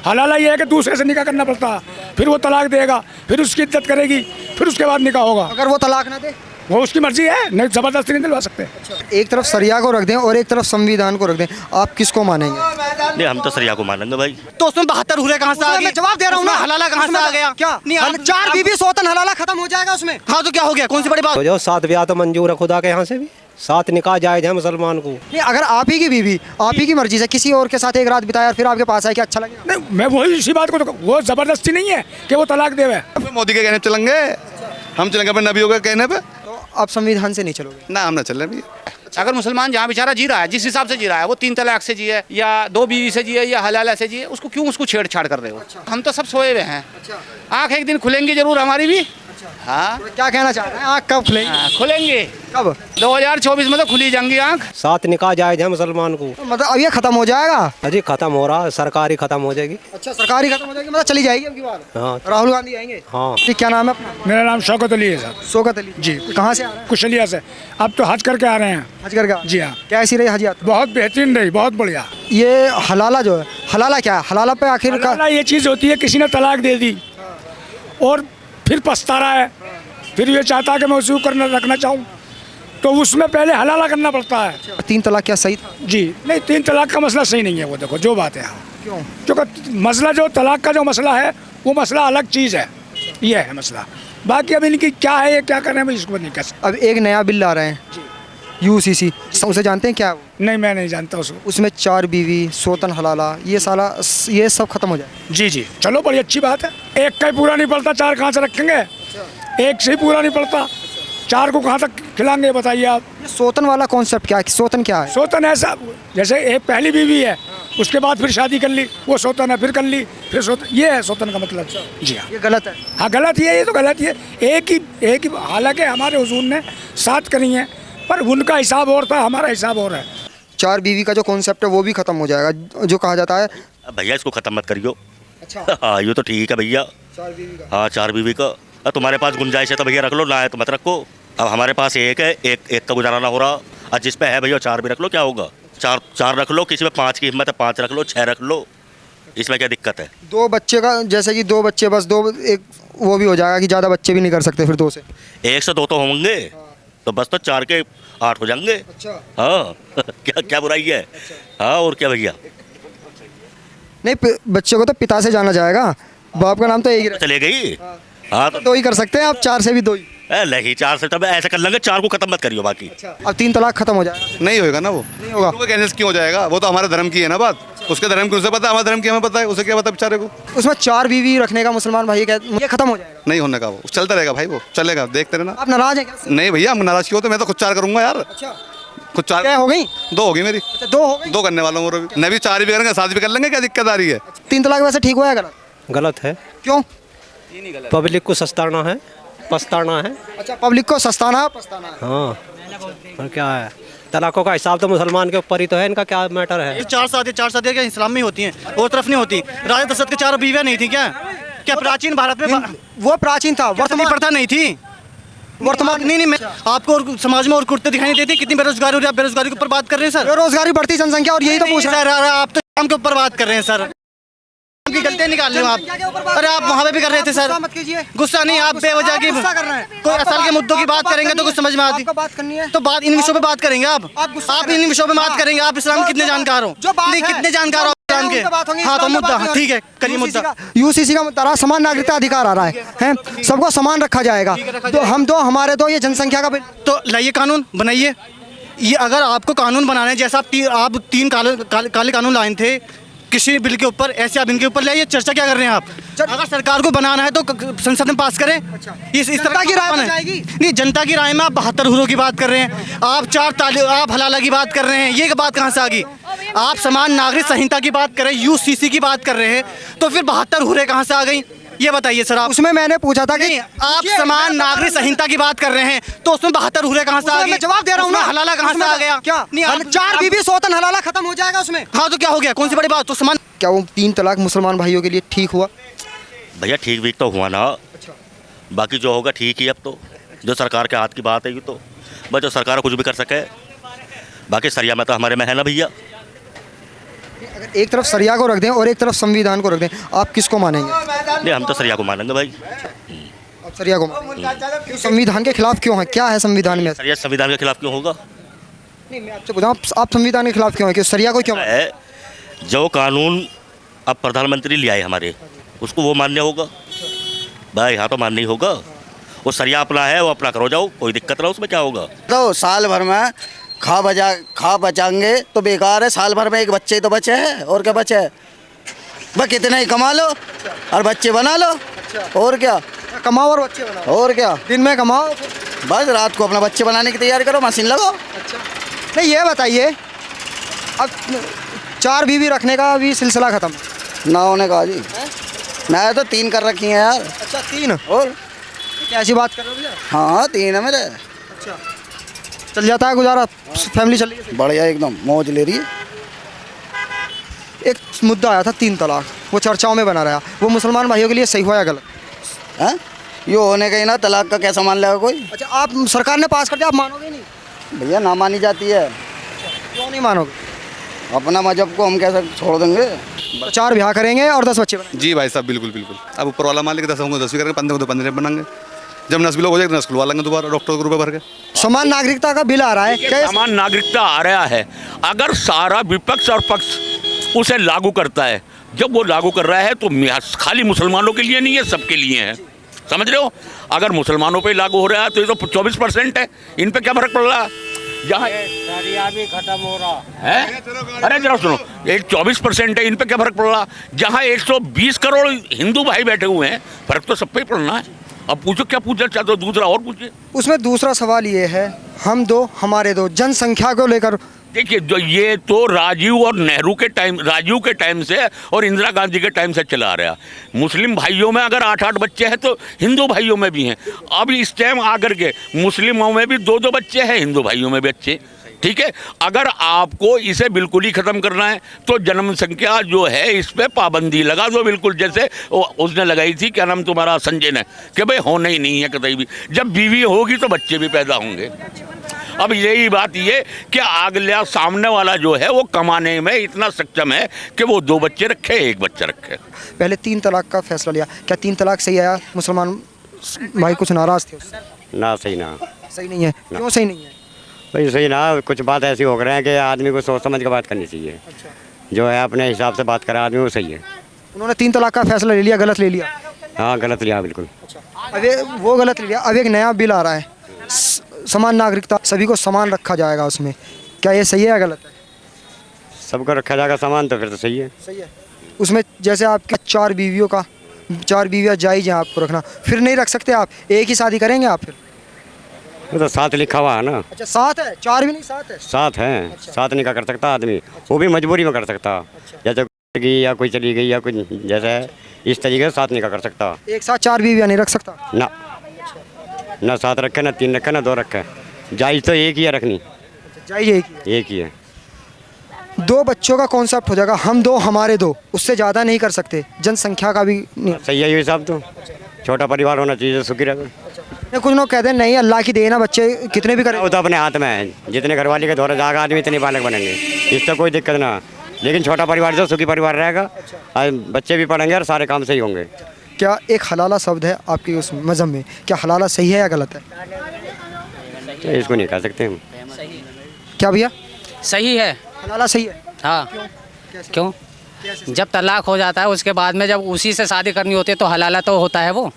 हलाला ये है कि दूसरे से निकाह करना पड़ता, फिर वो तलाक देगा, फिर उसकी इद्दत करेगी, फिर उसके बाद निकाह होगा। अगर वो तलाक ना दे वो उसकी मर्जी है, नहीं जबरदस्ती नहीं दिलवा सकते। एक तरफ सरिया को रख दें और एक तरफ संविधान को रख दें, आप किसको मानेंगे? नहीं, हम तो सरिया को मानेंगे भाई। तो उसमें 72 हुए कहाँ से आ गए? मैं जवाब दे रहा हूँ ना, हलाला कहाँ से आ गया? क्या नहीं, आप 4 बीबी सोतन हलाला खत्म हो जाएगा उसमें? हाँ तो क्या हो गया, कौन सी बड़ी बात? जो 7 ब्याह तो मंजूर है खुदा के यहाँ से भी, 7 निकाह जायज है मुसलमान को। नहीं, अगर आप ही की बीवी आप ही की मर्जी से किसी और के साथ एक रात बिताया और फिर आपके पास आए, क्या अच्छा लगेगा? नहीं, मैं वही इसी बात को तो, वो जबरदस्ती नहीं है कि वो तलाक देवे। मोदी के कहने पे चलेंगे, हम चलेंगे अपने नबियों के कहने पे। तो आप संविधान से नहीं चलोगे? ना, हम ना चल रहे भैया। अगर मुसलमान जहाँ बेचारा जी रहा है, जिस हिसाब से जी रहा है, वो 3 तलाक से जिए या 2 बीवी से जिए या हलाला से जिए, उसको क्यों उसको छेड़छाड़ कर रहे हो? हम तो सब सोए हुए हैं। आँख एक दिन खुलेंगी जरूर हमारी भी। हाँ, तो क्या कहना चाह रहे हैं, आँख कब खुलेगी? खुलेंगे। कब? 2024 में तो खुली जाएंगी आँख। 7 निकाह जायज है मुसलमान को। तो मतलब अब ये खत्म हो जाएगा? अजी खत्म हो रहा है, सरकारी खत्म हो जाएगी। अच्छा, सरकारी खत्म हो जाएगी, मतलब चली जाएगी अब की बार? हाँ। राहुल गांधी आएंगे? हाँ। जी, क्या नाम है अपना? मेरा नाम शौकत अली है साहब। शौकत अली जी। कहाँ से आ रहे हैं? कुशलिया से। अब तो हज करके आ रहे हैं। हज करके? जी हाँ। कैसी रही हज यात्रा? बहुत बेहतरीन रही, बहुत बढ़िया। ये हलाला जो है, हलाला क्या है? हलाला पे आखिर का हलाला ये चीज़ होती है, किसी ने तलाक दे दी और फिर पछता रहा है, फिर ये चाहता है कि मैं उसी को करना रखना चाहूँ, तो उसमें पहले हलाला करना पड़ता है। 3 तलाक क्या सही था? जी नहीं, 3 तलाक का मसला सही नहीं है। वो देखो जो बात है यहाँ, क्यों? क्योंकि मसला जो तलाक का जो मसला है वो मसला अलग चीज़ है, ये है मसला। बाकी अब इनकी क्या है, ये क्या कर रहे हैं, मैं इसको नहीं कह सकता। अब एक नया बिल ला रहे हैं UCC, उसे जानते हैं क्या है वो? नहीं, मैं नहीं जानता उसको। उसमें 4 बीवी सोतन हलाला ये साला ये सब खत्म हो जाए। जी जी, चलो बड़ी अच्छी बात है। एक का ही पूरा नहीं पड़ता, 4 कहाँ से रखेंगे? एक से ही पूरा नहीं पड़ता, 4 को कहाँ तक खिलाएंगे बताइए आप? ये सोतन वाला कॉन्सेप्ट क्या है? सोतन क्या है? सोतन ऐसा, जैसे एक पहली बीवी है, उसके बाद फिर शादी कर ली, वो सोतन है, फिर कर ली, फिर सोतन, ये है सोतन का मतलब। जी हाँ। ये गलत है। हाँ गलत ही है, ये तो गलत ही है। एक ही हालांकि हमारे हुजूर ने 7 करी हैं, पर उनका हिसाब और था, हमारा हिसाब और है। 4 बीवी का जो कॉन्सेप्ट है वो भी खत्म हो जाएगा, जो कहा जाता है। अब भैया इसको ख़त्म मत करियो। अच्छा। हाँ, ये तो ठीक है भैया। 4 बीवी का? हाँ, 4 बीवी का। अब तुम्हारे पास गुंजाइश है तो भैया रख लो, ना है तो मत रखो। अब हमारे पास एक है, एक का गुजारा ना हो रहा, और जिस पे है भैया 4 भी रख लो, क्या होगा? 4 रख लो, किसी में 5 की हिम्मत है 5 रख लो, 6 रख लो, इसमें क्या दिक्कत है? 2 बच्चे का, जैसे कि 2 बच्चे बस 2, एक वो भी हो जाएगा कि ज़्यादा बच्चे भी नहीं कर सकते फिर 2 से। 1 से 2 तो होंगे, तो बस तो 4 के 8 हो जाएंगे। अच्छा। हाँ क्या बुराई है? हाँ, और क्या भैया? नहीं, बच्चे को तो पिता से जाना जाएगा, बाप का नाम तो एक ही चले गई। हाँ तो 2 ही कर सकते हैं आप, 4 से भी 2 ही। नहीं, 4 से तब ऐसा कर लेंगे, 4 को खत्म मत करियो बाकी। अब 3 तलाक खत्म हो जाएगा? नहीं होगा ना, वो नहीं होगा। उनके कहने से क्यों हो जाएगा? वो तो हमारे धर्म की है ना बात। उसके धर्म की उसे पता है, हमारे धर्म की हमें पता है, उसे क्या पता बेचारे को? उसमें 4 बीवी रखने का मुसलमान भाई कहते ये खत्म हो जाएगा? नहीं होने का, वो चलता रहेगा भाई, वो चलेगा, देखते रहना। आप नाराज हैं क्या? नहीं भैया, हम नाराज क्यों होते? मैं तो खुद 4 करूंगा यार। अच्छा, खुद 4 क्या हो गई? 2 होगी मेरी। अच्छा, 2 हो गई। 2 करने वाला हूँ और मैं भी 4 भी करेंगे, 7 भी कर लेंगे, क्या दिक्कत आ रही है? 3 तलाक वैसे ठीक हुआ है गलत? गलत है। क्यों? पब्लिक को सस्ताना है, पछताना है। अच्छा, पब्लिक को सस्ताना है, पछताना है। हाँ, और क्या है? तलाकों का हिसाब तो मुसलमान के ऊपर ही तो है, इनका क्या मैटर है? 4 शादियाँ क्या इस्लाम में होती हैं और तरफ नहीं होती? राजा दशरथ के 4 बीवियाँ नहीं थी क्या? क्या प्राचीन भारत में वो प्राचीन था, वर्तमान प्रथा नहीं थी? वर्तमान नहीं, मैं आपको और समाज में और कुर्ते दिखाई नहीं देती? कितनी बेरोजगारी हो रही है, आप बेरोजगारी के ऊपर बात कर रहे हैं सर? बेरोजगारी बढ़ती जनसंख्या, और यही तो पूछ रहे हैं। सर, आप तो काम के ऊपर बात कर रहे हैं सर, की गलतियाँ निकाल रहे हो आप। अरे आप वहाँ पे भी कर रहे थे सर। मत कीजिए। गुस्सा नहीं, आप बेवजह की कोई असल के मुद्दों की बात करेंगे तो कुछ समझ में आती। बात करनी है तो बात इन विषयों पे बात करेंगे आप इन विषयों पे बात करेंगे। आप इस्लाम के कितने जानकार हो? नहीं, कितने जानकार हो इस्लाम के? हाँ तो मुद्दा, ठीक है, करिए मुद्दा। UCC का मुद्दा समान नागरिकता अधिकार आ रहा है, सबको समान रखा जाएगा। तो हम 2 हमारे 2 ये जनसंख्या का तो लाइए कानून बनाइए। ये अगर आपको कानून बनाना है, जैसा आप 3 काले कानून लाए थे किसी बिल के ऊपर, ऐसे आप इनके ऊपर लाइए। चर्चा क्या कर रहे हैं आप? अगर सरकार को बनाना है तो संसद में पास करें। इस तरह की राय बन जाएगी। नहीं, जनता की राय में आप 72 हुरों की बात कर रहे हैं, आप आप हलाला की बात कर रहे हैं, ये बात कहाँ से आ गई? आप समान नागरिक संहिता की बात कर रहे हैं, UCC की बात कर रहे हैं, तो फिर 72 हुरें कहाँ से आ गई? ये बताइए सर आप। उसमें मैंने पूछा था कि आप समान नागरिक संहिता की बात कर रहे हैं, तो उसमें 72 हुरें कहाँ से आ गई? मैं जवाब दे रहा हूँ ना, हलाला कहाँ से आ गया? क्या? नहीं, 4 बीवी सोतन हलाला खत्म हो जाएगा उसमें? हाँ तो क्या हो गया, कौन सी बड़ी बात? तो समान। क्या वो 3 तलाक मुसलमान भाइयों के लिए ठीक हुआ? भैया ठीक वीक तो हुआ ना, बाकी जो होगा ठीक ही। अब तो जो सरकार के हाथ की बात है, ये तो बस जो सरकार कुछ भी कर सके, बाकी सरिया में तो हमारे में है ना भैया। अगर एक तरफ सरिया को रख दें और एक तरफ संविधान को रख दें, आप किसको मानेंगे? नहीं, हम तो सरिया को मानेंगे भाई। आप सरिया को मानेंगे। क्यों संविधान के खिलाफ क्यों है? क्या है संविधान में? सरिया संविधान के खिलाफ क्यों होगा? नहीं, मैं आपसे पूछा आप संविधान के खिलाफ क्यों है? क्यों सरिया को क्यों? है जो कानून अब प्रधानमंत्री ले आए हमारे, उसको वो मान्य होगा भाई। हाँ तो मान्य ही होगा। वो सरिया अपना है, वो अपना करो जाओ, कोई दिक्कत ना, उसमें क्या होगा। तो साल भर में खा बचाएंगे तो बेकार है। साल भर में एक बच्चे तो बचे हैं, और क्या बचे है? बस कितना ही कमा लो और बच्चे बना लो, और क्या? कमाओ और बच्चे बनाओ, और क्या? दिन में कमाओ, बस रात को अपना बच्चे बनाने की तैयारी करो, मशीन लगाओ। नहीं ये बताइए, अब 4 बीवी रखने का भी सिलसिला खत्म ना होने का जी। मैं तो 3 कर रखी हैं यार। अच्छा 3? और क्या ऐसी बात कर रहे हो भैया? हाँ 3 है मेरे। अच्छा, चल जाता है गुजारा, फैमिली चल रही है? बढ़िया एकदम मौज ले रही है। एक मुद्दा आया था 3 तलाक, वो चर्चाओं में बना रहा, वो मुसलमान भाइयों के लिए सही हुआ या गलत? हैं? ये होने का ही ना, तलाक का कैसा मान लेगा कोई? अच्छा, आप सरकार ने पास कर दिया, आप मानोगे नहीं? भैया ना मानी जाती है। क्यों नहीं मानोगे? अपना मजहब को हम कैसे छोड़ देंगे? तो 4 ब्याह करेंगे और 10 बच्चे बनाएंगे। जी भाई साहब, बिल्कुल बिल्कुल। अब ऊपर वाला मान लेके 10 होंगे 10 भी करेंगे, 15 को तो 15 बनाएंगे। जब 10 भी लोग हो जाएंगे 10 खुलवा लेंगे दोबारा, डॉक्टर को रुपये भर के। समान नागरिकता का बिल आ रहा है, क्या समान नागरिकता आ रहा है, अगर सारा विपक्ष और पक्ष उसे लागू करता है, जब वो लागू कर रहा है तो खाली मुसलमानों के लिए नहीं है, सबके लिए है, समझ रहे हो? अगर मुसलमानों पे लागू हो रहा है तो ये तो 24% है, इन पे क्या फर्क पड़ रहा है? जहाँ सरिया भी खत्म हो रहा है, अरे जरा सुनो, एक 24% है, इन पे क्या फर्क पड़ रहा? जहाँ 120 करोड़ हिंदू भाई बैठे हुए हैं, फर्क तो सब पे ही पड़ना है। अब पूछो क्या पूछना चाहते हो, दूसरा और पूछिए। उसमें दूसरा सवाल ये है, हम 2 हमारे 2 जनसंख्या को लेकर। देखिए, जो ये तो राजीव और नेहरू के टाइम से और इंदिरा गांधी के टाइम से चला आ रहा। मुस्लिम भाइयों में अगर 8-8 बच्चे हैं तो हिंदू भाइयों में भी हैं। अब इस टाइम आकर के मुस्लिमों में भी 2-2 बच्चे हैं, हिंदू भाइयों में भी बच्चे। ठीक है, अगर आपको इसे बिल्कुल ही ख़त्म करना है तो जनसंख्या जो है इस पर पाबंदी लगा दो, बिल्कुल जैसे उसने लगाई थी, क्या नाम तुम्हारा, संजय ने, कि भाई होना ही नहीं है कतई भी। जब बीवी होगी तो बच्चे भी पैदा होंगे। अब यही बात ये कि अगला सामने वाला जो है वो कमाने में इतना सक्षम है कि वो 2 बच्चे रखे, 1 बच्चा रखे। पहले 3 तलाक का फैसला लिया, क्या 3 तलाक सही आया? मुसलमान भाई कुछ नाराज थे उससे? ना, सही ना, सही नहीं है। क्यों सही नहीं है? भाई सही ना, कुछ बात ऐसी हो रहे हैं कि आदमी को सोच समझ के बात करनी चाहिए। जो है अपने हिसाब से बात करे आदमी, वो सही है। उन्होंने 3 तलाक का फैसला ले लिया, गलत ले लिया? हाँ गलत लिया बिल्कुल। अब वो गलत ले लिया, अब एक नया बिल आ रहा है, समान नागरिकता, सभी को समान रखा जाएगा उसमें, क्या ये सही है या गलत है? सबको रखा जाएगा समान, तो फिर तो सही है। सही है। उसमें जैसे आपके 4 बीवियाँ जायज़ हैं आपको रखना, फिर नहीं रख सकते आप, एक ही शादी करेंगे आप फिर? वो तो 7 लिखा हुआ है ना। अच्छा 7 है, 4 भी नहीं 7 है? 7 है, 7 नहीं का कर सकता आदमी, वो भी मजबूरी में कर सकता। जैसे गई या कोई चली गई या कोई जैसे है, इस तरीके से 7 नहीं का कर सकता। एक साथ 4 बीवियाँ नहीं रख सकता ना 7 रखे, ना 3 रखे, ना 2 रखे। जायज़ तो एक ही है रखनी। जायज़ एक ही है। 2 बच्चों का कॉन्सेप्ट हो जाएगा, हम 2 हमारे 2, उससे ज़्यादा नहीं कर सकते, जनसंख्या का भी नहीं। सही है ये हिसाब, तो छोटा परिवार होना चाहिए, सुखी रहे। कुछ लोग कहते हैं नहीं, अल्लाह की देना, बच्चे कितने भी करें। वो तो अपने हाथ में है, जितने घरवाली के दौरे जाएगा आदमी इतने बालक बनेंगे, इससे कोई दिक्कत ना। लेकिन छोटा परिवार जो सुखी परिवार रहेगा, और बच्चे भी पढ़ेंगे और सारे काम सही होंगे। क्या एक हलाला शब्द है आपके उस मज़हब में, क्या हलाला सही है या गलत है? तो इसको नहीं कह सकते हम। क्या भैया? सही है, हलाला सही है। हाँ। क्यों? जब तलाक हो जाता है उसके बाद में जब उसी से शादी करनी होती है तो हलाला तो होता है वो।